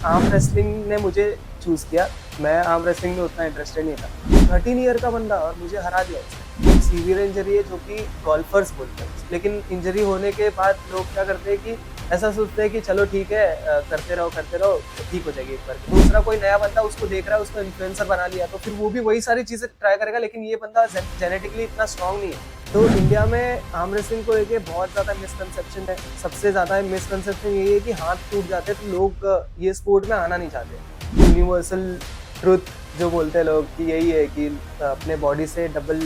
Arm wrestling ने मुझे choose किया। मैं आर्म रेसलिंग में उतना इंटरेस्टेड नहीं था। 13 ईयर का बंदा और मुझे हरा दिया उसने। एक सीवियर इंजरी है जो कि गोल्फर्स बोलते हैं, लेकिन इंजरी होने के बाद लोग क्या करते हैं कि ऐसा सोचते हैं कि चलो ठीक है, करते रहो तो ठीक हो जाएगी एक बार। दूसरा कोई नया बंदा उसको देख रहा है, उसको इन्फ्लुएंसर बना लिया, तो फिर वो भी वही सारी चीजें ट्राई करेगा, लेकिन ये बंदा जेनेटिकली इतना स्ट्रांग नहीं है। तो इंडिया में आर्म रेसलिंग को लेके बहुत ज्यादा मिसकंसेप्शन है। सबसे ज्यादा मिसकंसेप्शन यही है कि हाथ टूट जाते हैं तो लोग ये स्पोर्ट में आना नहीं चाहते। यूनिवर्सल ट्रुथ जो बोलते हैं लोग कि यही है कि अपने बॉडी से डबल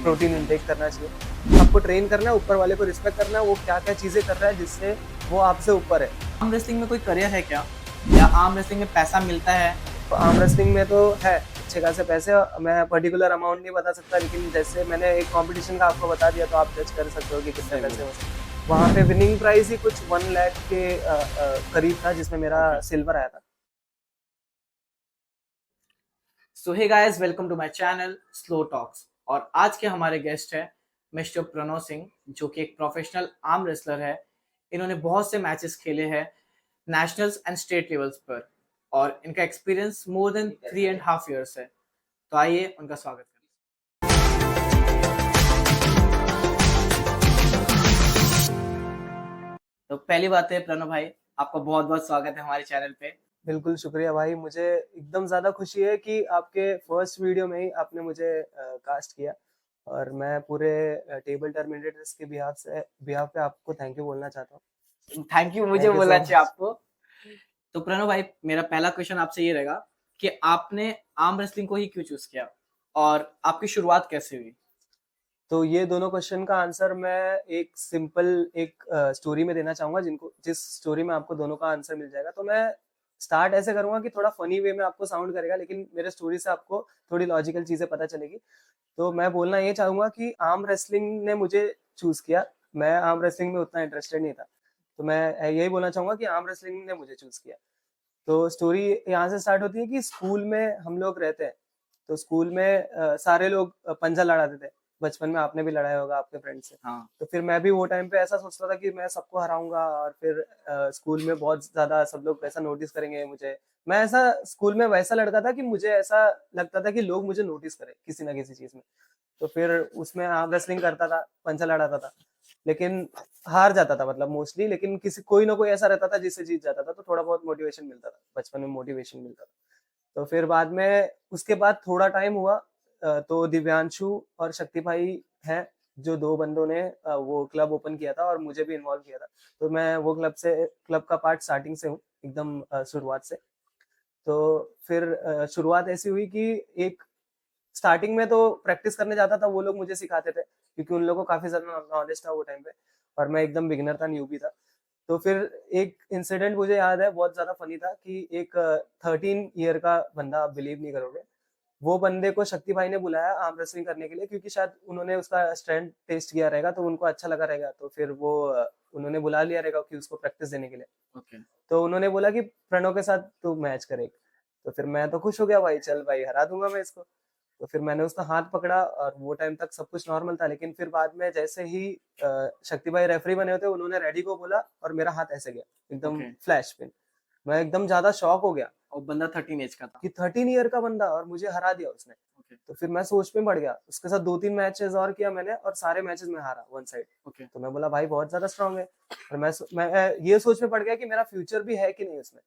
प्रोटीन इंटेक करना चाहिए। आपको ट्रेन करना है, ऊपर वाले को रिस्पेक्ट करना है, वो क्या क्या चीजें कर रहा है जिससे वो आपसे ऊपर है। आर्म रेसलिंग में कोई करियर है क्या, या आर्म रेसलिंग में पैसा मिलता है? तो आर्म रेसलिंग में तो है अच्छे खासे पैसे। मैं पर्टिकुलर अमाउंट नहीं बता सकता, लेकिन जैसे मैंने एक कंपटीशन का आपको बता दिया तो आप जज कर सकते हो कि कितने पैसे हो सकते। वहाँ पे विनिंग प्राइस ही कुछ 1 लाख के करीब था, जिसमें मेरा सिल्वर आया था। So hey guys, welcome to my channel slow talks. और आज के हमारे गेस्ट है मिस्टर प्रणव सिंह, जो कि एक प्रोफेशनल आर्म रेसलर है। इन्होंने बहुत से मैचेस खेले हैं नेशनल्स एंड स्टेट लेवल्स पर, और इनका एक्सपीरियंस मोर देन 3.5 years है। तो आइए उनका स्वागत करें। तो पहली बात है प्रणव भाई, आपका बहुत बहुत स्वागत है हमारे चैनल पे। बिल्कुल शुक्रिया भाई, मुझे एकदम ज़्यादा खुशी है कि आपके फर्स्ट वीडियो में ही आपने मुझे कास्ट किया, और मैं पूरे टेबल टर्मिनेटर्स के बिहाफ पे आपको थैंक यू बोलना चाहता हूँ। थैंक यू, मुझे थैंक यू बोलना सो चाहिए मच। आपको। तो प्रणव भाई, मेरा पहला क्वेश्चन आपसे ये रहेगा कि आपने आर्म रेसलिंग को ही क्यों चूज किया, और आपकी शुरुआत कैसे हुई? तो ये दोनों क्वेश्चन का आंसर मैं एक सिंपल एक स्टोरी में देना चाहूंगा, जिस स्टोरी में आपको दोनों का आंसर मिल जाएगा। तो मैं स्टार्ट ऐसे करूंगा कि थोड़ा फनी वे में आपको साउंड करेगा, लेकिन मेरे स्टोरी से आपको थोड़ी लॉजिकल चीजें पता चलेगी। तो मैं बोलना ये चाहूंगा कि आर्म रेसलिंग ने मुझे चूज किया। मैं आर्म रेसलिंग में उतना इंटरेस्टेड नहीं था, तो मैं यही बोलना चाहूंगा कि आर्म रेसलिंग ने मुझे चूज किया। तो स्टोरी यहाँ से स्टार्ट होती है कि स्कूल में हम लोग रहते हैं। तो स्कूल में सारे लोग पंजा लड़ाते थे। बचपन में आपने भी लड़ाया होगा आपके फ्रेंड से। हाँ। तो फिर मैं भी वो टाइम पे ऐसा सोचता था कि मैं सबको हराऊंगा, और फिर स्कूल में बहुत ज्यादा सब लोग ऐसा नोटिस करेंगे मुझे। मैं ऐसा स्कूल में वैसा लड़का था कि मुझे ऐसा लगता था कि लोग मुझे नोटिस करें किसी ना किसी चीज में। तो फिर उसमें आर्म रेसलिंग करता था, पंचा लड़ाता था, लेकिन हार जाता था मतलब मोस्टली। लेकिन किसी कोई ना कोई ऐसा रहता था जिससे जीत जाता था, तो थोड़ा बहुत मोटिवेशन मिलता था, बचपन में मोटिवेशन मिलता था। तो फिर बाद में उसके बाद थोड़ा टाइम हुआ, तो दिव्यांशु और शक्ति भाई हैं, जो दो बंदों ने वो क्लब ओपन किया था और मुझे भी इन्वॉल्व किया था। तो मैं वो क्लब का पार्ट स्टार्टिंग से हूँ, एकदम शुरुआत से। तो फिर शुरुआत ऐसी हुई कि एक स्टार्टिंग में तो प्रैक्टिस करने जाता था, वो लोग मुझे सिखाते थे क्योंकि उन लोगों को काफी ज्यादा नॉलेज था वो टाइम पे, और मैं एकदम बिगिनर था, न्यूबी था। तो फिर एक इंसिडेंट मुझे याद है, बहुत ज्यादा फनी था कि एक 13 ईयर का बंदा, आप बिलीव नहीं करोगे, वो बंदे को शक्ति भाई ने बुलाया आर्म रेसलिंग करने के लिए, क्योंकि शायद उन्होंने उसका स्ट्रेंथ टेस्ट किया रहेगा तो उनको अच्छा लगा रहेगा। तो फिर वो उन्होंने बुला लिया रहेगा कि उसको प्रैक्टिस देने के लिए। ओके। तो उन्होंने बोला कि प्रणव के साथ तू मैच करे। तो फिर मैं तो खुश हो गया, भाई चल भाई हरा दूंगा मैं इसको। तो फिर मैंने उसका हाथ पकड़ा, और वो टाइम तक सब कुछ नॉर्मल था। लेकिन फिर बाद में जैसे ही शक्ति भाई रेफरी बने होते, उन्होंने रेडी को बोला और मेरा हाथ ऐसे गया, एकदम ओके। Flash pin. मैं एकदम ज्यादा शॉक हो गया और बंदा 13 एज का था। कि 13 ईयर का बंदा और मुझे हरा दिया उसने। ओके। तो फिर मैं सोच में पड़ गया। उसके साथ 2-3 मैचेस और किया मैंने, और सारे मैचेस में हारा वन साइड। ओके। तो मैं बोला भाई बहुत ज्यादा स्ट्रांग है, और मैं ये सोच में पड़ गया कि मेरा फ्यूचर भी है कि नहीं उसमें।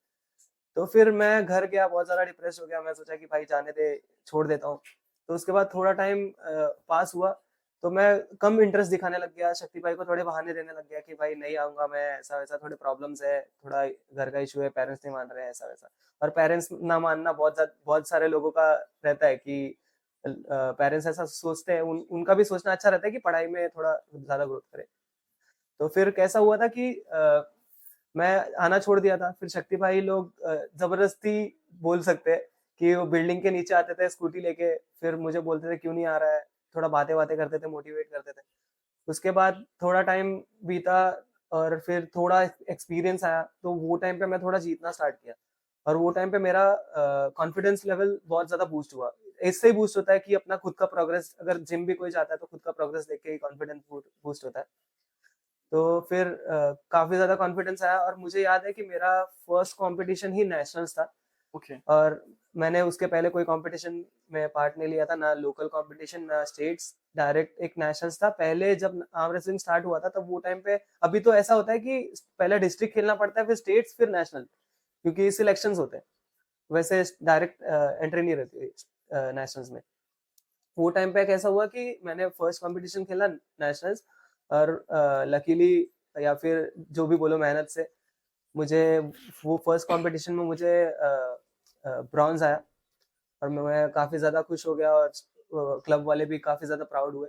तो फिर मैं घर गया, बहुत ज्यादा डिप्रेस हो गया। मैं सोचा कि भाई जाने दे, छोड़ देता हूँ। तो उसके बाद थोड़ा टाइम पास हुआ, तो मैं कम इंटरेस्ट दिखाने लग गया, शक्ति भाई को थोड़े बहाने देने लग गया कि भाई नहीं आऊंगा मैं, ऐसा वैसा, थोड़े प्रॉब्लम्स है, थोड़ा घर का इशू है, पेरेंट्स नहीं मान रहे हैं, ऐसा वैसा। और पेरेंट्स ना मानना बहुत सारे लोगों का रहता है कि पेरेंट्स ऐसा सोचते हैं, उनका भी सोचना अच्छा रहता है कि पढ़ाई में थोड़ा ज्यादा ग्रोथ करे। तो फिर कैसा हुआ था कि मैं आना छोड़ दिया था। फिर शक्ति भाई लोग जबरदस्ती बोल सकते हैं कि वो बिल्डिंग के नीचे आते थे स्कूटी लेके, फिर मुझे बोलते थे क्यों नहीं आ रहा है, थोड़ा बातें बातें करते थे, मोटिवेट करते थे। उसके बाद थोड़ा टाइम बीता, और फिर थोड़ा एक्सपीरियंस आया, तो वो टाइम पे मैं थोड़ा जीतना स्टार्ट किया। और वो टाइम पे मेरा कॉन्फिडेंस लेवल बहुत ज्यादा बूस्ट हुआ। इससे ही बूस्ट होता है कि अपना खुद का प्रोग्रेस, अगर जिम भी कोई जाता है तो खुद का प्रोग्रेस देख के ही कॉन्फिडेंस बूस्ट होता है। तो फिर काफ़ी ज़्यादा कॉन्फिडेंस आया और मुझे याद है कि मेरा फर्स्ट कॉम्पिटिशन ही नेशनल्स था ओके। और मैंने उसके पहले कोई कॉम्पिटिशन में पार्ट नहीं लिया था, ना लोकल कॉम्पिटिशन, ना स्टेट्स, डायरेक्ट एक नेशनल्स था। पहले जब आर्म रेसलिंग स्टार्ट हुआ था तब वो टाइम पे अभी तो ऐसा होता है कि पहले डिस्ट्रिक्ट खेलना पड़ता है, फिर स्टेट्स, फिर नेशनल, क्योंकि सिलेक्शंस होते हैं। वैसे डायरेक्ट एंट्री नहीं रहती नेशनल्स में। वो टाइम पे कैसा हुआ कि मैंने फर्स्ट कॉम्पिटिशन खेला नेशनल्स और लकीली या फिर जो भी बोलो मेहनत से मुझे वो फर्स्ट कॉम्पिटिशन में मुझे ब्रॉन्ज आया और मैं काफ़ी ज़्यादा खुश हो गया और क्लब वाले भी काफ़ी ज़्यादा प्राउड हुए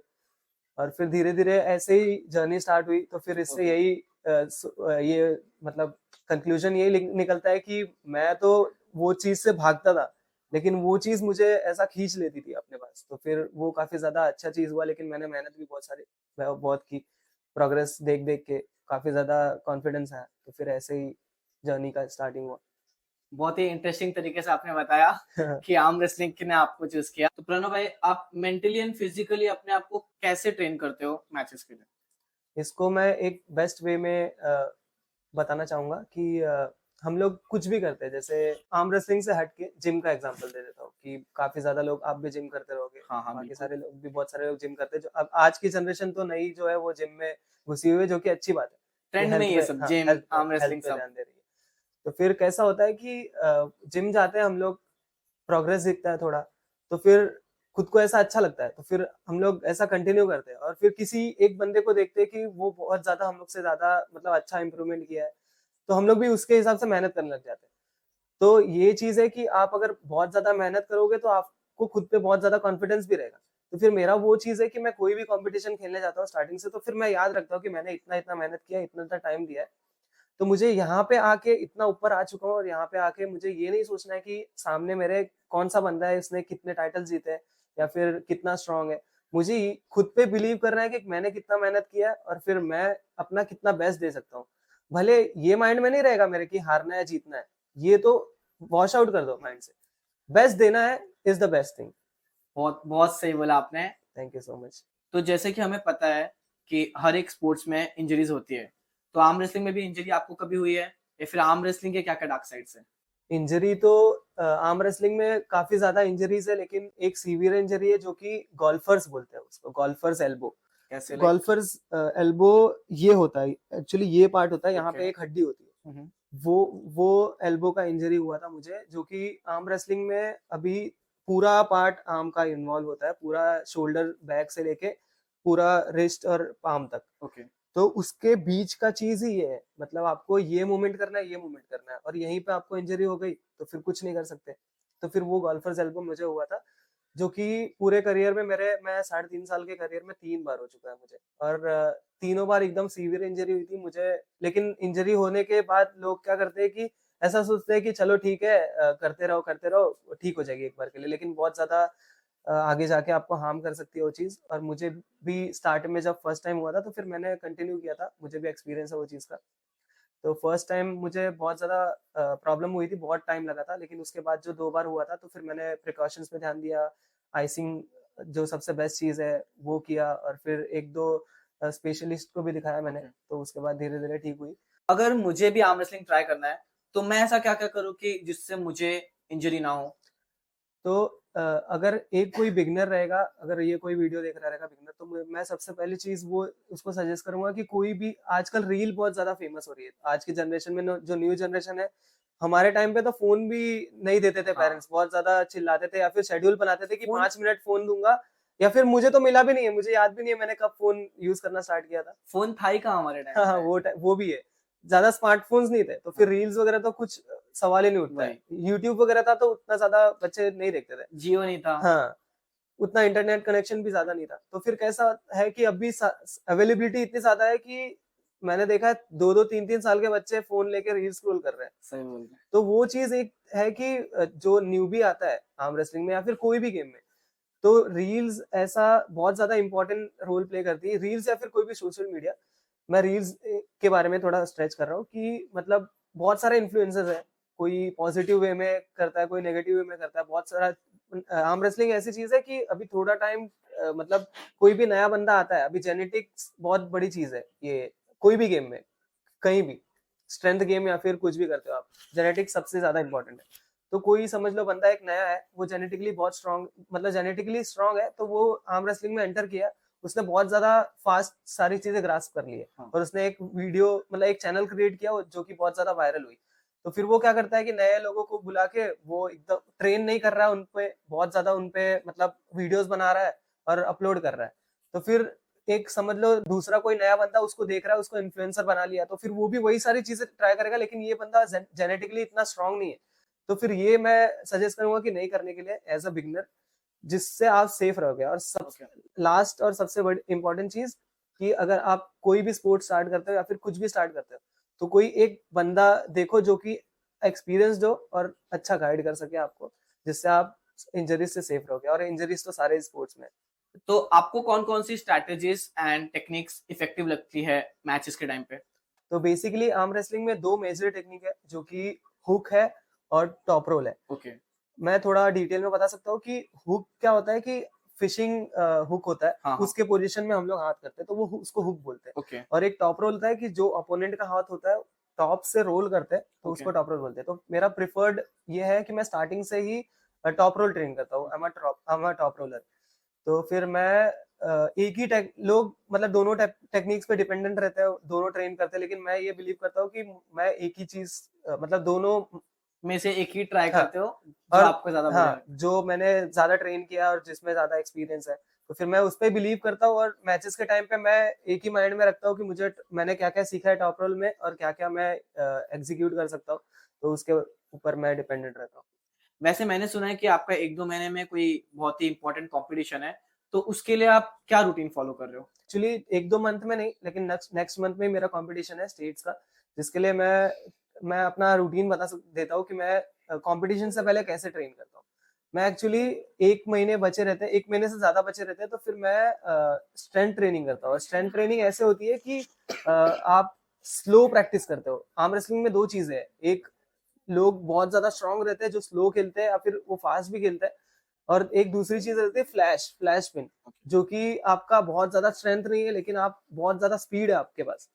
और फिर धीरे-धीरे ऐसे ही जर्नी स्टार्ट हुई तो फिर इससे ओके। यही ये मतलब कंक्लूजन यही निकलता है कि मैं तो वो चीज़ से भागता था, लेकिन वो चीज़ मुझे ऐसा खींच लेती थी अपने पास। तो फिर वो काफ़ी ज़्यादा अच्छा चीज़ हुआ, लेकिन मैंने मेहनत भी बहुत की। प्रोग्रेस देख-देख के काफ़ी ज़्यादा कॉन्फिडेंस आया, तो फिर ऐसे ही जर्नी का स्टार्टिंग हुआ। बहुत ही इंटरेस्टिंग तरीके से आपने बताया कि आर्म रेसलिंग ने आपको चूज़ किया। तो प्रणव भाई, आप मेंटली एंड फिजिकली अपने आप को कैसे ट्रेन करते हो मैचेस के लिए? इसको मैं एक बेस्ट वे में बताना चाहूँगा कि हम लोग कुछ भी करते हैं, जैसे आर्म रेसलिंग से हट के जिम का एग्ज़ाम्पल दे देता हूँ कि काफ़ी ज़्यादा लोग, आप भी जिम करते रहोगे, हाँ, हाँ, बाकी बिल्कुल। सारे लोग भी, बहुत सारे लोग जिम करते हैं, जो अब आज की जनरेशन तो नई जो है वो जिम में घुसी हुई है, जो कि अच्छी बात है, कि ट्रेंड में हेल्थ ये पे, सब हाँ, जिम, आर्म हेल्थ रेसलिंग पे सब। ध्यान दे रही है। तो फिर कैसा होता है कि जिम जाते हैं हम लोग, प्रोग्रेस दिखता है थोड़ा, तो फिर खुद को ऐसा अच्छा लगता है, तो फिर हम लोग ऐसा कंटिन्यू करते हैं और फिर किसी एक बंदे को देखते हैं कि वो बहुत ज़्यादा हम लोग से ज़्यादा मतलब अच्छा इम्प्रूवमेंट किया है, तो हम लोग भी उसके हिसाब से मेहनत करने लग जाते हैं। तो ये चीज़ है कि आप अगर बहुत ज़्यादा मेहनत करोगे तो आपको खुद पे बहुत ज़्यादा कॉन्फिडेंस भी रहेगा। तो फिर मेरा वो चीज़ है कि मैं कोई भी कॉम्पिटिशन खेलने जाता हूँ स्टार्टिंग से, तो फिर मैं याद रखता हूँ कि मैंने इतना-इतना मेहनत किया है, इतना-इतना टाइम दिया है। तो मुझे यहाँ पे आके इतना ऊपर आ चुका हूँ और यहाँ पे आके मुझे ये नहीं सोचना है कि सामने मेरे कौन-सा बंदा है, इसने कितने टाइटल जीते हैं या फिर कितना स्ट्रॉन्ग है। मुझे खुद पे बिलीव करना है कि मैंने कितना मेहनत किया है और फिर मैं अपना कितना बेस्ट दे सकता हूँ। भले ये माइंड में नहीं रहेगा मेरे कि हारना है, जीतना है, ये तो वॉश आउट कर दो माइंड से। बेस्ट देना है इज़ द बेस्ट थिंग। बहुत बहुत सही बोला आपने। Thank you so much. तो जैसे कि हमें पता है कि हर एक स्पोर्ट्स में इंजरीज होती है, तो आर्म रेसलिंग में भी इंजरी आपको कभी हुई है? या फिर आर्म रेसलिंग के क्या-क्या डार्क साइड्स हैं? इंजरी तो आर्म रेसलिंग में काफ़ी ज़्यादा इंजरीज़ है, लेकिन एक सीवियर इंजरी है जो कि गोल्फर्स बोलते हैं उसको, गोल्फर्स एल्बो। कैसे लाइक? गोल्फर्स एल्बो ये होता है, एक्चुअली ये पार्ट होता है, यहाँ ओके। पे एक हड्डी होती है। हुँ, हुँ। वो वो एल्बो का इंजरी हुआ था मुझे, जो कि आर्म रेसलिंग में अभी पूरा पार्ट आर्म का इन्वॉल्व होता है, पूरा शोल्डर बैक से लेके पूरा रिस्ट और पाम तक। ओके। तो उसके बीच का चीज़ ही ये है, मतलब आपको ये मूवमेंट करना है, ये मूवमेंट करना है और यहीं पे आपको इंजरी हो गई, तो फिर कुछ नहीं कर सकते। तो फिर वो गोल्फर्स एल्बो मुझे हुआ था, जो कि पूरे करियर में मैं साढ़े 3 साल के करियर में 3 बार हो चुका है मुझे और तीनों बार एकदम सीवियर इंजरी हुई थी मुझे। लेकिन इंजरी होने के बाद लोग क्या करते हैं कि ऐसा सोचते हैं कि चलो ठीक है, करते रहो, ठीक हो जाएगी एक बार के लिए। लेकिन बहुत ज़्यादा आगे जाके आपको हार्म कर सकती है वो चीज़ और मुझे भी स्टार्ट में जब फर्स्ट टाइम हुआ था, तो फिर मैंने कंटिन्यू किया था, मुझे भी एक्सपीरियंस है वो चीज़ का। तो फर्स्ट टाइम मुझे बहुत ज़्यादा प्रॉब्लम हुई थी, बहुत टाइम लगा था, लेकिन उसके बाद जो 2 बार हुआ था, तो फिर मैंने प्रिकॉशंस पे ध्यान दिया, आइसिंग जो सबसे बेस्ट चीज़ है, वो किया और फिर 1-2 स्पेशलिस्ट को भी दिखाया मैंने, ओके। तो उसके बाद धीरे-धीरे ठीक हुई। अगर मुझे भी आर्म रेसलिंग ट्राई करना है, तो मैं ऐसा क्या-क्या करूँ कि जिससे मुझे इंजरी ना हो? तो अगर एक कोई बिगिनर रहेगा, अगर ये कोई वीडियो देख रहा रहेगा बिगिनर, तो मैं सबसे पहली चीज़ वो उसको सजेस्ट करूँगा कि कोई भी, आजकल रील बहुत ज़्यादा फेमस हो रही है। आज की जनरेशन में जो न्यू जनरेशन है, हमारे टाइम पे तो फ़ोन भी नहीं देते थे हाँ। पेरेंट्स, बहुत ज़्यादा चिल्लाते थे या फिर शेड्यूल बनाते थे कि फ़ोन 5 मिनट फ़ोन दूँगा या फिर मुझे तो मिला भी नहीं है, मुझे याद भी नहीं है मैंने कब फ़ोन यूज़ करना स्टार्ट किया था। फ़ोन था ही कहाँ हमारे टाइम हाँ, हाँ, पे। वो भी है। ज़्यादा स्मार्टफ़ोन्स नहीं थे, तो फिर हाँ, रील्स वगैरह तो कुछ सवाल ही नहीं उठता है। वही। यूट्यूब वगैरह था तो उतना ज़्यादा बच्चे नहीं देखते थे। जियो नहीं था। हाँ, उतना इंटरनेट कनेक्शन भी ज़्यादा नहीं था। तो फिर कैसा है कि अभी अवेलेबिलिटी इतनी ज़्यादा है कि मैंने देखा है 2-2 3-3 साल के बच्चे फ़ोन लेके रील स्क्रॉल कर रहे हैं। सही बोल रहे हैं। तो वो चीज़ एक है कि जो न्यूबी आता है आर्म रेसलिंग में या फिर कोई भी गेम में, तो रील्स ऐसा बहुत ज़्यादा इम्पोर्टेंट रोल प्ले करती है। रील्स या फिर कोई भी सोशल मीडिया, मैं रील्स के बारे में थोड़ा स्ट्रेच कर रहा हूँ कि मतलब बहुत सारे इन्फ्लुएंसर्स हैं, कोई पॉजिटिव वे में करता है, कोई नेगेटिव वे में करता है, बहुत सारा आर्म रेसलिंग ऐसी चीज़ है कि अभी थोड़ा टाइम मतलब कोई भी नया बंदा आता है, अभी जेनेटिक्स बहुत बड़ी चीज़ है ये, कोई भी गेम में, कहीं भी स्ट्रेंथ गेम या फिर कुछ भी करते हो आप, जेनेटिक्स सबसे ज्यादा इंपॉर्टेंट है। तो कोई समझ लो बंदा एक नया है, वो जेनेटिकली बहुत स्ट्रांग, मतलब जेनेटिकली स्ट्रांग है, तो वो आर्म रेसलिंग में एंटर किया, उसने बहुत ज्यादा फास्ट सारी चीजें ग्रास्प कर ली है, हाँ। और उसने एक वीडियो मतलब एक चैनल क्रिएट किया जो कि बहुत ज्यादा वायरल हुई। तो फिर वो क्या करता है कि नए लोगों को बुला के वो एकदम ट्रेन नहीं कर रहा है उनपे, बहुत ज्यादा उनपे मतलब वीडियोस बना रहा है और अपलोड कर रहा है। तो फिर एक समझ लो दूसरा कोई नया बंदा उसको देख रहा है, उसको इन्फ्लुएंसर बना लिया, तो फिर वो भी वही सारी चीजें ट्राई करेगा, लेकिन ये बंदा जेनेटिकली इतना स्ट्रांग नहीं है। तो फिर ये मैं सजेस्ट करूंगा कि नहीं करने के लिए एज अ बिगनर, जिससे आप सेफ रहोगे। और सब लास्ट और सबसे बड़ी इंपॉर्टेंट चीज कि अगर आप कोई भी स्पोर्ट स्टार्ट करते हो या फिर कुछ भी स्टार्ट करते हो, तो कोई एक बंदा देखो जो कि एक्सपीरियंस्ड हो और अच्छा गाइड कर सके आपको, जिससे आप इंजरीज से सेफ रहोगे। और इंजरीज तो सारे स्पोर्ट्स में। तो आपको कौन कौन सी स्ट्रैटेजीज एंड टेक्निक्स इफेक्टिव लगती है मैचेस के टाइम पे? तो बेसिकली आर्म रेसलिंग में दो मेजर टेक्निक है, जो कि हुक है और टॉप रोल है। ओके। मैं थोड़ा डिटेल में बता सकता हूँ कि हुक क्या होता है कि फिशिंग हुक होता है, हाँ। उसके पोजीशन में हम लोग हाथ करते हैं, तो वो उसको हुक बोलते हैं। ओके। और एक टॉप रोल होता है कि जो अपोनेंट का हाथ होता है टॉप से रोल करते हैं, तो Okay. उसको टॉप रोल बोलते हैं। तो मेरा प्रिफर्ड ये है कि मैं स्टार्टिंग से ही टॉप रोल ट्रेन करता हूँ, I am a top roller. तो फिर मैं एक ही लोग मतलब दोनों टेक्निक्स पे डिपेंडेंट रहते हैं, दोनों ट्रेन करते हैं, लेकिन मैं ये बिलीव करता हूँ कि मैं एक ही चीज मतलब दोनों में से एक ही ट्राई हाँ, करते हो जो और आपको ज्यादा बढ़िया हाँ, लगे। जो मैंने ज्यादा ट्रेन किया और जिसमें ज्यादा एक्सपीरियंस है, तो फिर मैं उस पर बिलीव करता हूँ। और मैचेस के टाइम पे मैं एक ही माइंड में रखता हूँ कि मैंने क्या क्या सीखा है टॉप रोल में और क्या क्या मैं एग्जीक्यूट कर सकता हूँ, तो उसके ऊपर मैं डिपेंडेंट रहता हूँ। वैसे मैंने सुना है कि आपका 1-2 महीने में कोई बहुत ही इंपॉर्टेंट कंपटीशन है, तो उसके लिए आप क्या रूटीन फॉलो कर रहे हो? एक्चुअली एक दो मंथ में नहीं, लेकिन नेक्स्ट मंथ में मेरा कंपटीशन है स्टेट्स का, जिसके लिए मैं अपना रूटीन देता हूँ कि मैं कंपटीशन से पहले कैसे ट्रेन करता हूँ। मैं एक्चुअली एक महीने बचे रहते हैं, एक महीने से ज्यादा बचे रहते हैं, तो फिर मैं स्ट्रेंथ ट्रेनिंग करता हूँ। स्ट्रेंथ ट्रेनिंग ऐसे होती है कि आप स्लो प्रैक्टिस करते हो। आर्म रेसलिंग में दो चीजें हैं, एक लोग बहुत ज्यादा स्ट्रांग रहते हैं जो स्लो खेलते हैं या फिर वो फास्ट भी खेलते हैं, और एक दूसरी चीज रहती है फ्लैश पिन, जो कि आपका बहुत ज्यादा स्ट्रेंथ नहीं है लेकिन आप बहुत ज्यादा स्पीड है आपके पास,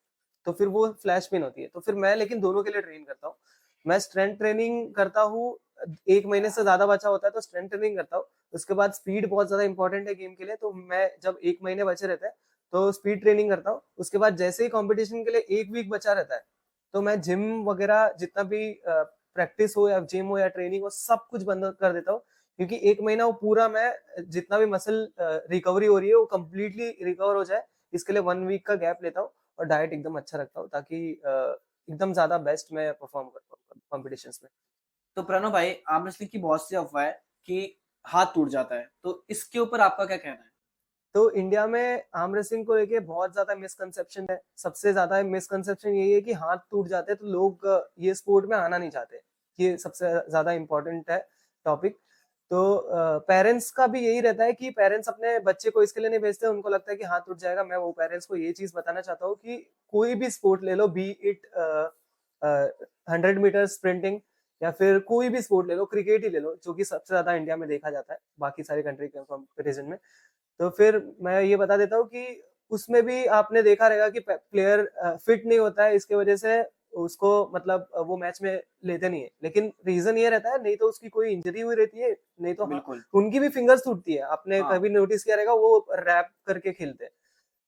तो फिर वो फ्लैश पिन होती है। तो फिर मैं लेकिन दोनों के लिए ट्रेन करता हूँ। मैं स्ट्रेंथ ट्रेनिंग करता हूँ, एक महीने से ज्यादा बचा होता है तो स्ट्रेंथ ट्रेनिंग करता हूँ। उसके बाद स्पीड बहुत ज्यादा इंपॉर्टेंट है गेम के लिए, तो मैं जब एक महीने बचे रहते हैं तो स्पीड ट्रेनिंग करता हूँ। उसके बाद जैसे ही कॉम्पिटिशन के लिए एक वीक बचा रहता है, तो मैं जिम वगैरह जितना भी प्रैक्टिस हो या जिम हो या ट्रेनिंग हो, सब कुछ बंद कर देता हूँ। क्योंकि एक महीना वो पूरा मैं जितना भी मसल रिकवरी हो रही है वो कंप्लीटली रिकवर हो जाए, इसके लिए 1 वीक का गैप लेता हूँ और डाइट एकदम अच्छा रखता हूँ, ताकि एकदम ज्यादा बेस्ट मैं परफॉर्म कर पाऊँ कॉम्पिटिशंस में। तो प्रणव भाई, आर्म रेसलिंग की बहुत सी अफवाह है कि हाथ टूट जाता है, तो इसके ऊपर आपका क्या कहना है? तो इंडिया में आर्म रेसलिंग को लेके बहुत ज्यादा मिसकंसेप्शन है। सबसे ज्यादा मिसकंसेप्शन यही है कि हाथ टूट जाते हैं तो लोग ये स्पोर्ट में आना नहीं चाहते। ये सबसे ज्यादा इम्पोर्टेंट है टॉपिक। तो पेरेंट्स का भी यही रहता है कि पेरेंट्स अपने बच्चे को इसके लिए नहीं भेजते, उनको लगता है कि हाथ टूट जाएगा। मैं वो पेरेंट्स को ये चीज बताना चाहता हूँ कि कोई भी स्पोर्ट ले लो, बी इट 100 मीटर स्प्रिंटिंग या फिर कोई भी स्पोर्ट ले लो, क्रिकेट ही ले लो, जो कि सबसे ज्यादा इंडिया में देखा जाता है बाकी सारी कंट्री के कंपेरिजन में। तो फिर मैं ये बता देता हूँ कि उसमें भी आपने देखा रहेगा कि प्लेयर फिट नहीं होता है, इसके वजह से उसको मतलब वो मैच में लेते नहीं है। लेकिन रीजन ये रहता है, नहीं तो उसकी कोई इंजरी हुई रहती है, नहीं तो बिल्कुल। उनकी भी फिंगर्स टूटती है। आपने हाँ। कभी नोटिस किया रहेगा वो रैप करके खेलते हैं।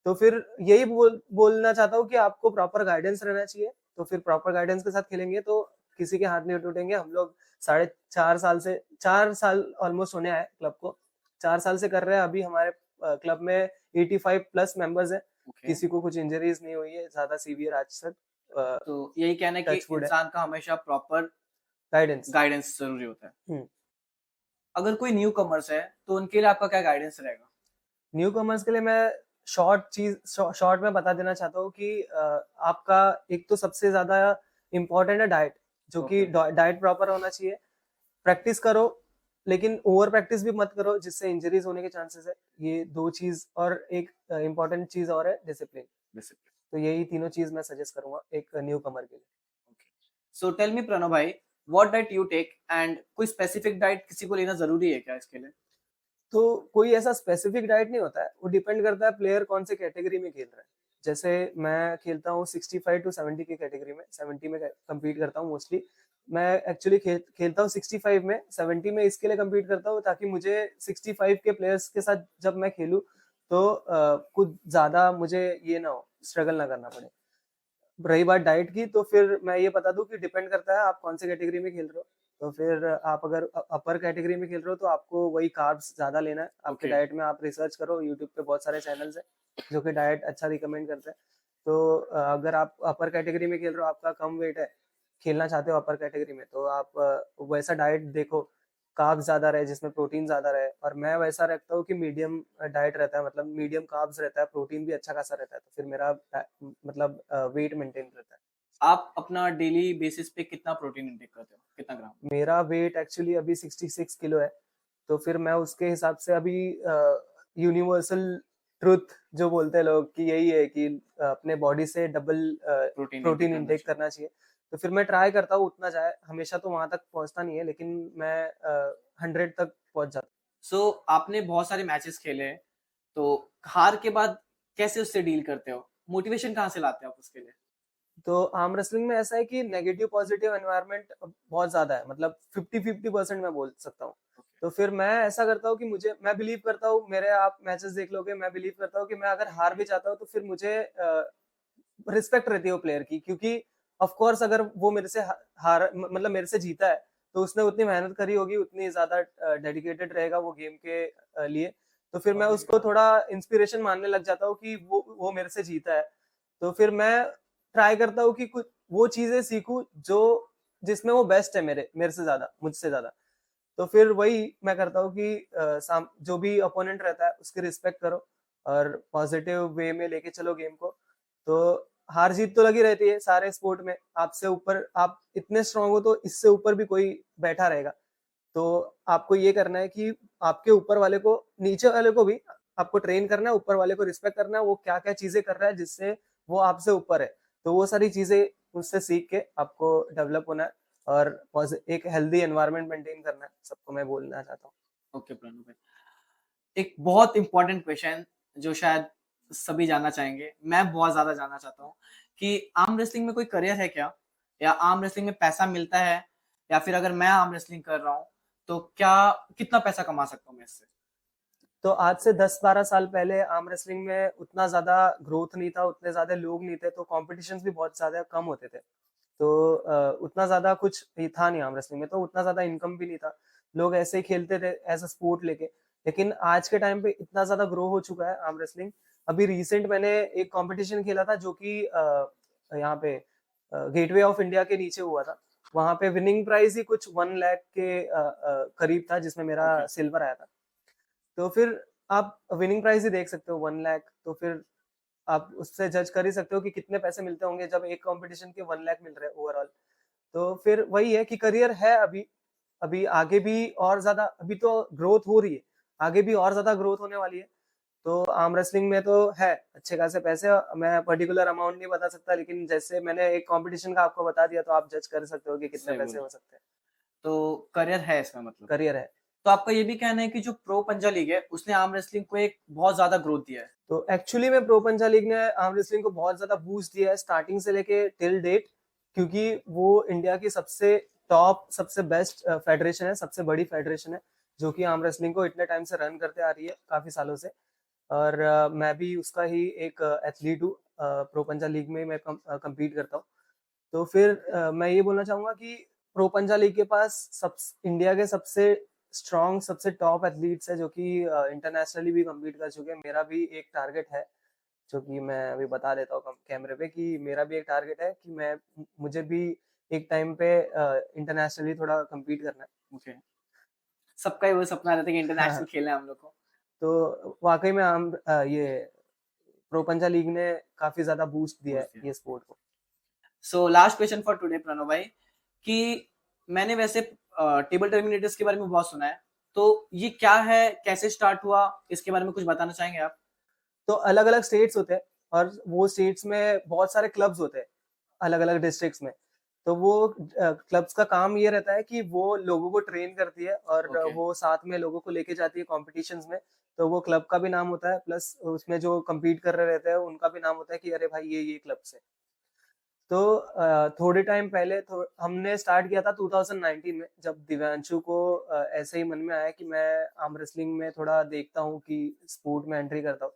तो फिर यही बोलना चाहता हूँ कि आपको प्रॉपर गाइडेंस रहना चाहिए। तो फिर प्रॉपर गाइडेंस के साथ खेलेंगे तो किसी के हाथ नहीं टूटेंगे। हम लोग 4.5 साल से 4 साल ऑलमोस्ट होने आए क्लब को, 4 साल से कर रहे हैं। अभी हमारे क्लब में 85+ मेंबर्स हैं। ओके। किसी को कुछ इंजरीज नहीं हुई है ज्यादा सीवियर आज तक। तो यही कहना है कि टचवुड है, इंसान का हमेशा प्रॉपर गाइडेंस। गाइडेंस जरूरी होता है। अगर कोई न्यू कमर्स है तो उनके लिए आपका क्या गाइडेंस रहेगा? न्यू कमर्स के लिए मैं शॉर्ट में बता देना चाहता हूँ कि आपका एक तो सबसे ज्यादा इम्पोर्टेंट है डाइट, जो कि डाइट प्रॉपर होना चाहिए। प्रैक्टिस करो, लेकिन ओवर प्रैक्टिस भी मत करो जिससे इंजरीज होने के चांसेस है। ये दो चीज, और एक इम्पोर्टेंट चीज और है डिसिप्लिन। तो यही तीनों चीज मैं सजेस्ट करूंगा एक न्यू कमर के लिए। सो टेल मी प्रणव भाई, what diet you take and कोई स्पेसिफिक डाइट किसी को लेना जरूरी है क्या इसके लिए? तो कोई ऐसा स्पेसिफिक डाइट नहीं होता है, वो डिपेंड करता है प्लेयर कौन से कैटेगरी में खेल रहा है। जैसे मैं खेलता हूँ 65 टू 70 की कैटेगरी में, 70 में कम्पीट करता हूँ मोस्टली। मैं एक्चुअली खेलता हूँ 65 में, 70 में इसके लिए कम्पीट करता हूँ ताकि मुझे 65 के प्लेयर्स के साथ जब मैं खेलूँ तो कुछ ज़्यादा मुझे ये ना हो, स्ट्रगल ना करना पड़े। रही बात डाइट की, तो फिर मैं ये बता दूं कि डिपेंड करता है आप कौन सी कैटेगरी में खेल रहे हो। तो फिर आप अगर अपर कैटेगरी में खेल रहे हो तो आपको वही कार्ब्स ज्यादा लेना है आपके ओके। डाइट में। आप रिसर्च करो, यूट्यूब पे बहुत सारे चैनल्स हैं जो कि डाइट अच्छा रिकमेंड करते हैं। तो अगर आप अपर कैटेगरी में खेल रहे हो, आपका कम वेट है, खेलना चाहते हो अपर कैटेगरी में, तो आप वैसा डाइट देखो, कार्ब्स ज्यादा रहे, जिसमें प्रोटीन ज्यादा रहे। और मैं वैसा रखता हूँ कि मीडियम डाइट रहता है, मतलब मीडियम कार्ब्स रहता है, प्रोटीन भी अच्छा खासा रहता है, तो फिर मेरा मतलब वेट मेंटेन रहता है। आप अपना डेली बेसिस पे कितना प्रोटीन इंटेक करते हो, कितना ग्राम? मेरा वेट एक्चुअली अभी 66 किलो है, तो फिर मैं उसके हिसाब से अभी यूनिवर्सल ट्रुथ जो बोलते हैं लोग कि यही है कि अपने बॉडी से डबल प्रोटीन इंटेक प्रोटीन करना इंटेक चाहिए। करना चाहिए। तो फिर मैं ट्राई करता हूँ उतना जाए, हमेशा तो वहां तक पहुंचता नहीं है, लेकिन मैं 100 तक पहुंच जाता हूँ। सो आपने बहुत सारे मैचेस खेले हैं, तो हार के बाद कैसे उससे डील करते हो? मोटिवेशन कहाँ से लाते हो आप उसके लिए? तो आर्म रेसलिंग में ऐसा है कि नेगेटिव पॉजिटिव एनवायरनमेंट बहुत ज्यादा है, मतलब 50-50% मैं बोल सकता हूँ। ओके। तो फिर मैं ऐसा करता हूँ कि मुझे, मैं बिलीव करता हूँ, मेरे आप मैचेस देख लोगे, मैं बिलीव करता हूँ कि मैं अगर हार भी जाता हूँ तो फिर मुझे रिस्पेक्ट रहती है वो प्लेयर की, क्योंकि ऑफ कोर्स अगर वो मेरे से हार मतलब मेरे से जीता है तो उसने उतनी मेहनत करी होगी, उतनी ज्यादा डेडिकेटेड रहेगा वो गेम के लिए। तो फिर मैं उसको थोड़ा इंस्पिरेशन मानने लग जाता हूँ कि वो मेरे से जीता है। तो फिर मैं ट्राई करता हूँ कि कुछ वो चीजें सीखूं जो जिसमें वो बेस्ट है मेरे मेरे से ज्यादा, मुझसे ज्यादा। तो फिर वही मैं करता हूँ कि जो भी अपोनेंट रहता है उसकी रिस्पेक्ट करो और पॉजिटिव वे में लेके चलो गेम को। तो हार जीत तो लगी रहती है सारे स्पोर्ट में, आपसे ऊपर आप इतने स्ट्रांग हो तो इससे ऊपर भी कोई बैठा रहेगा। तो आपको ये करना है कि आपके ऊपर वाले को, नीचे वाले को भी आपको ट्रेन करना है, ऊपर वाले को रिस्पेक्ट करना है, वो क्या क्या चीजें कर रहा है जिससे वो आपसे ऊपर है। तो वो सारी चीजें उससे सीख के आपको डेवलप होना है और एक हेल्दी एनवायरनमेंट मेंटेन करना है, सबको मैं बोलना चाहता हूँ। ओके प्रणव भाई, एक बहुत इंपॉर्टेंट क्वेश्चन जो शायद सभी जानना चाहेंगे, मैं बहुत ज्यादा जानना चाहता हूँ कि आर्म रेसलिंग में कोई करियर है क्या, या आर्म रेसलिंग में पैसा मिलता है, या फिर अगर मैं आर्म रेसलिंग कर रहा हूँ तो क्या कितना पैसा कमा सकता हूँ मैं इससे? तो आज से 10-12 साल पहले आर्म रेसलिंग में उतना ज्यादा ग्रोथ नहीं था, उतने ज्यादा लोग नहीं थे, तो कॉम्पिटिशन्स भी बहुत ज्यादा कम होते थे। तो उतना ज्यादा कुछ ही था नहीं आर्म रेसलिंग में, तो उतना ज्यादा इनकम भी नहीं था। लोग ऐसे ही खेलते थे एज अ स्पोर्ट लेके। लेकिन आज के टाइम पे इतना ज्यादा ग्रो हो चुका है आर्म रेसलिंग। अभी रिसेंट मैंने एक कंपटीशन खेला था जो कि यहाँ पे गेटवे ऑफ इंडिया के नीचे हुआ था। वहां पे विनिंग प्राइस ही कुछ 1 लाख के करीब था, जिसमें मेरा ओके। सिल्वर आया था। तो फिर आप विनिंग प्राइस ही देख सकते हो, 1 लाख। तो फिर आप उससे जज कर ही सकते हो कि कितने पैसे मिलते होंगे जब एक कंपटीशन के 1 लाख मिल रहे हैं ओवरऑल। तो फिर वही है कि करियर है अभी, अभी आगे भी और ज्यादा, अभी तो ग्रोथ हो रही है, आगे भी और ज्यादा ग्रोथ होने वाली है। तो आर्म रेसलिंग में तो है अच्छे खासे पैसे। मैं पर्टिकुलर अमाउंट नहीं बता सकता, लेकिन जैसे मैंने एक कंपटीशन का आपको बता दिया तो आप जज कर सकते हो कि कितने सही पैसे बोला। हो सकते हैं। तो करियर है इसमें मतलब। करियर है। तो आपका ये भी कहना है कि जो प्रो पंजा लीग है उसने आर्म रेसलिंग को एक बहुत ज्यादा ग्रोथ दिया है? तो एक्चुअली में प्रो पंजा लीग ने आर्म रेसलिंग को बहुत ज्यादा बूस्ट दिया है स्टार्टिंग से लेके टिल डेट, क्योंकि वो इंडिया की सबसे टॉप, सबसे बेस्ट फेडरेशन है, सबसे बड़ी फेडरेशन है, जो कि आर्म रेसलिंग को इतने टाइम से रन करते आ रही है, काफी सालों से। और मैं भी उसका ही एक एथलीट हूँ। प्रो पंजा लीग में मैं कम्पीट करता हूँ। तो फिर मैं ये बोलना चाहूंगा कि प्रो पंजा लीग के पास सब इंडिया के सबसे स्ट्रॉन्ग, सबसे टॉप एथलीट्स है, जो कि इंटरनेशनली भी कम्पीट कर चुके हैं। मेरा भी एक टारगेट है, जो कि मैं अभी बता देता हूँ कैमरे पे, कि मेरा भी एक टारगेट है कि मैं मुझे भी एक टाइम पे इंटरनेशनली थोड़ा कम्पीट करना है। ओके। सबका ही वो सपना रहता है कि इंटरनेशनल हाँ, खेले हम लोग को। तो वाकई में हम ये प्रो पंजा लीग ने काफी ज्यादा बूस्ट दिया है बूस्ट दिया। ये स्पोर्ट को। So last question for today Pranav भाई, कि मैंने वैसे टेबल टर्मिनेटर्स के बारे में बहुत सुना है, तो ये क्या है, कैसे स्टार्ट हुआ, इसके बारे में कुछ बताना चाहेंगे आप? तो अलग अलग स्टेट्स होते हैं, और वो स्टेट्स में बहुत सारे क्लब्स होते हैं अलग अलग डिस्ट्रिक्ट्स में। तो वो क्लब्स का काम ये रहता है कि वो लोगों को ट्रेन करती है और ओके। वो साथ में लोगों को लेके जाती है कॉम्पिटिशन्स में, तो वो क्लब का भी नाम होता है, प्लस उसमें जो कम्पीट कर रहे रहते हैं उनका भी नाम होता है कि अरे भाई ये क्लब से। तो थोड़े टाइम पहले हमने स्टार्ट किया था 2019 में, जब दिव्यांशु को ऐसे ही मन में आया कि मैं आर्म रेसलिंग में थोड़ा देखता हूँ कि स्पोर्ट में एंट्री करता हूँ।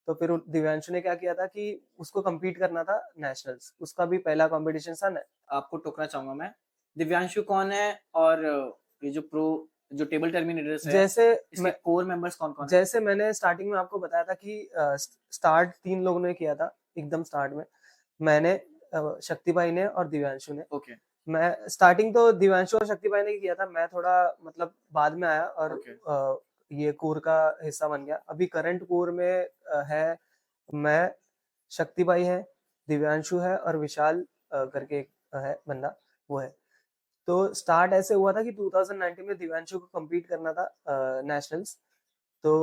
तो फिर दिव्यांशु ने क्या किया था कि उसको कम्पीट करना था नेशनल्स, उसका भी पहला कॉम्पिटिशन था। आपको टोकना चाहूंगा मैं, दिव्यांशु कौन है और ये जो टेबल टर्मिनेटर्स है जैसे इसके कोर मेंबर्स कौन कौन है? जैसे मैंने स्टार्टिंग में आपको बताया था कि स्टार्ट 3 लोगों ने किया था एकदम स्टार्ट में, मैंने, शक्ति भाई ने और दिव्यांशु ने। ओके। मैं स्टार्टिंग तो दिव्यांशु और शक्ति भाई ने ही किया था, मैं थोड़ा मतलब बाद में आया और ये कोर का हिस्सा बन गया। अभी करंट कोर में है मैं, शक्ति भाई है, दिव्यांशु है और विशाल करके एक है बंदा, वो है। तो स्टार्ट ऐसे हुआ था कि 2019 में दिव्यांशु को कम्पीट करना था नेशनल्स। तो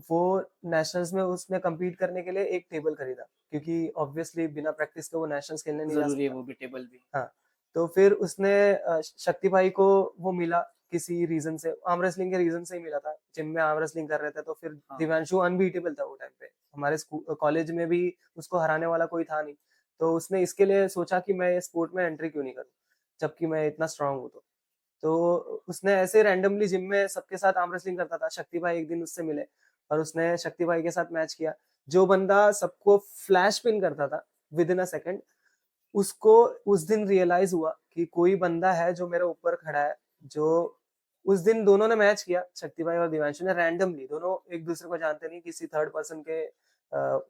वो नेशनल्स में उसने कम्पीट करने के लिए एक टेबल खरीदा, क्योंकि ऑब्वियसली बिना प्रैक्टिस के वो नेशनल्स खेलने नहीं जा जरूरी है सकता। वो भी टेबल भी। हाँ, तो फिर उसने शक्ति भाई को वो मिला किसी रीजन से, आर्म रेसलिंग के रीजन से ही मिला था, जिम में आर्म रेसलिंग कर रहे थे। तो फिर दिव्यांशु अनबीटेबल था वो टाइम पे, हमारे कॉलेज में भी उसको हराने वाला कोई था नहीं। तो उसने इसके लिए सोचा कि मैं ये स्पोर्ट में एंट्री क्यों नहीं करूं, जबकि मैं इतना स्ट्रांग हूं। तो उसने ऐसे रैंडमली जिम में सबके साथ आर्म रेसलिंग करता था। शक्ति भाई एक दिन उससे मिले और उसने शक्ति भाई के साथ मैच किया। जो बंदा सबको फ्लैश पिन करता था विद इन अ सेकंड, उसको उस दिन रियलाइज हुआ कि कोई बंदा है जो मेरे ऊपर खड़ा है। जो उस दिन दोनों ने मैच किया, शक्ति भाई और दिव्यांशु ने, रैंडमली, दोनों एक दूसरे को जानते नहीं, किसी थर्ड पर्सन के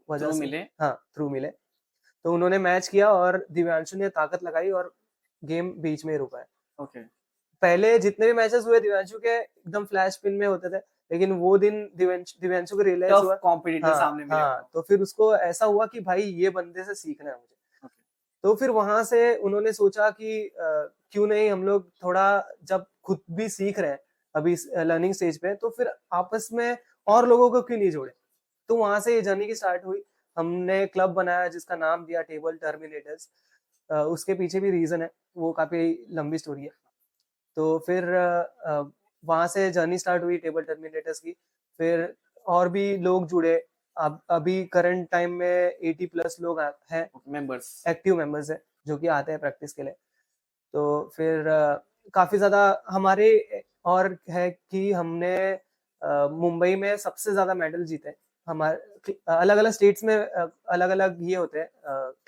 वजह से मिले। हाँ, थ्रू मिले। तो उन्होंने मैच किया और दिव्यांशु ने ताकत लगाई और गेम बीच में रुका है। ओके। पहले जितने भी मैचेस हुए दिव्यांशु के एकदम फ्लैश पिन में होते थे, लेकिन वो दिन दिव्यांशु को रियलाइज हुआ, कॉम्पिटिटर सामने मिले। हाँ, तो फिर उसको ऐसा हुआ कि भाई ये बंदे से सीखना है मुझे। तो फिर वहां से उन्होंने सोचा कि क्यों नहीं हम लोग थोड़ा, जब खुद भी सीख रहे हैं अभी लर्निंग स्टेज पे, तो फिर आपस में और लोगों को क्यों नहीं जोड़े। तो वहां से ये जर्नी की स्टार्ट हुई। हमने क्लब बनाया जिसका नाम दिया टेबल टर्मिनेटर्स। उसके पीछे भी रीजन है, वो काफी लंबी स्टोरी है। तो फिर वहां से जर्नी स्टार्ट हुई टेबल टर्मिनेटर्स की। फिर और भी लोग जुड़े। अब अभी करंट टाइम में 80+ लोग हैं, मेंबर्स, एक्टिव मेंबर्स है, जो कि आते हैं प्रैक्टिस के लिए। तो फिर काफी ज्यादा हमारे और है कि हमने मुंबई में सबसे ज्यादा मेडल जीते। हमारे अलग अलग स्टेट्स में अलग अलग ये होते हैं,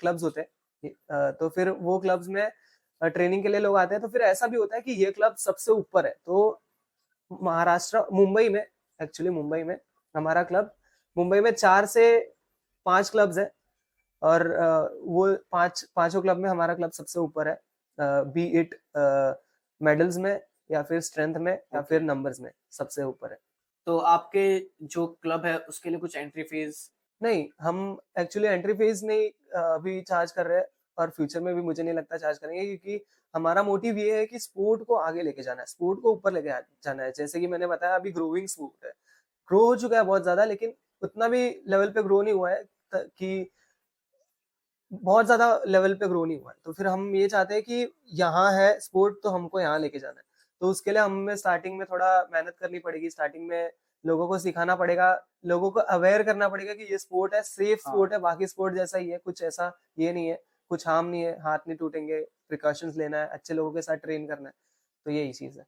क्लब्स होते हैं। तो फिर वो क्लब्स में ट्रेनिंग के लिए लोग आते हैं। तो फिर ऐसा भी होता है कि ये क्लब सबसे ऊपर है। तो महाराष्ट्र, मुंबई में, एक्चुअली मुंबई में हमारा क्लब, मुंबई में 4 से 5 क्लब्स है और वो पांचों क्लब में हमारा क्लब सबसे ऊपर है, बी इट मेडल्स में या फिर स्ट्रेंथ में या फिर नंबर्स में सबसे ऊपर है। तो आपके जो क्लब है उसके लिए कुछ एंट्री फीस? नहीं, हम एक्चुअली एंट्री फीस नहीं अभी चार्ज कर रहे हैं और फ्यूचर में भी मुझे नहीं लगता चार्ज करेंगे, क्योंकि हमारा मोटिव ये है कि स्पोर्ट को आगे लेके जाना है, स्पोर्ट को ऊपर लेके जाना है। जैसे कि मैंने बताया, अभी ग्रोइंग स्पोर्ट है, ग्रो हो चुका है बहुत ज्यादा, लेकिन उतना भी लेवल पे ग्रो नहीं हुआ है कि बहुत ज्यादा लेवल पे ग्रो नहीं हुआ है। तो फिर हम ये चाहते हैं कि यहाँ है स्पोर्ट, तो हमको यहाँ लेके जाना है। तो उसके लिए हमें स्टार्टिंग में थोड़ा मेहनत करनी पड़ेगी। स्टार्टिंग में लोगों को सिखाना पड़ेगा, लोगों को अवेयर करना पड़ेगा कि ये स्पोर्ट है, सेफ स्पोर्ट है, बाकी स्पोर्ट जैसा ही है, कुछ ऐसा ये नहीं है, कुछ हार्म नहीं है, हाथ नहीं टूटेंगे, प्रिकॉशंस लेना है, अच्छे लोगों के साथ ट्रेन करना है। तो यही चीज है।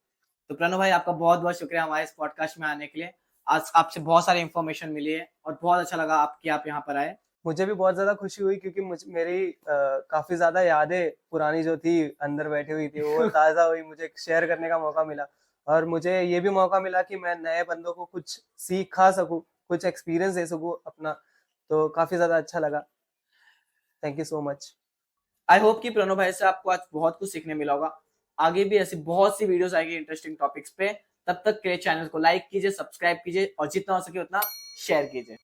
तो प्रणव भाई, आपका बहुत बहुत शुक्रिया हमारे इस पॉडकास्ट में आने के लिए। आज आपसे बहुत सारी इंफॉर्मेशन मिली है और बहुत अच्छा लगा आप यहाँ पर आए। मुझे भी बहुत ज्यादा खुशी हुई, क्योंकि मेरी काफी ज्यादा यादें पुरानी जो थी अंदर बैठी हुई थी वो ताजा हुई, मुझे शेयर करने का मौका मिला। और मुझे ये भी मौका मिला कि मैं नए बंदों को कुछ सिखा सकूं, कुछ एक्सपीरियंस दे सकूं अपना। तो काफी ज्यादा अच्छा लगा। Thank you so much. I hope कि प्रणव भाई से आपको आज बहुत कुछ सीखने मिला होगा। आगे भी ऐसी बहुत सी वीडियोस आएगी इंटरेस्टिंग टॉपिक्स पे। तब तक के चैनल को लाइक कीजिए, सब्सक्राइब कीजिए और जितना हो सके उतना शेयर कीजिए।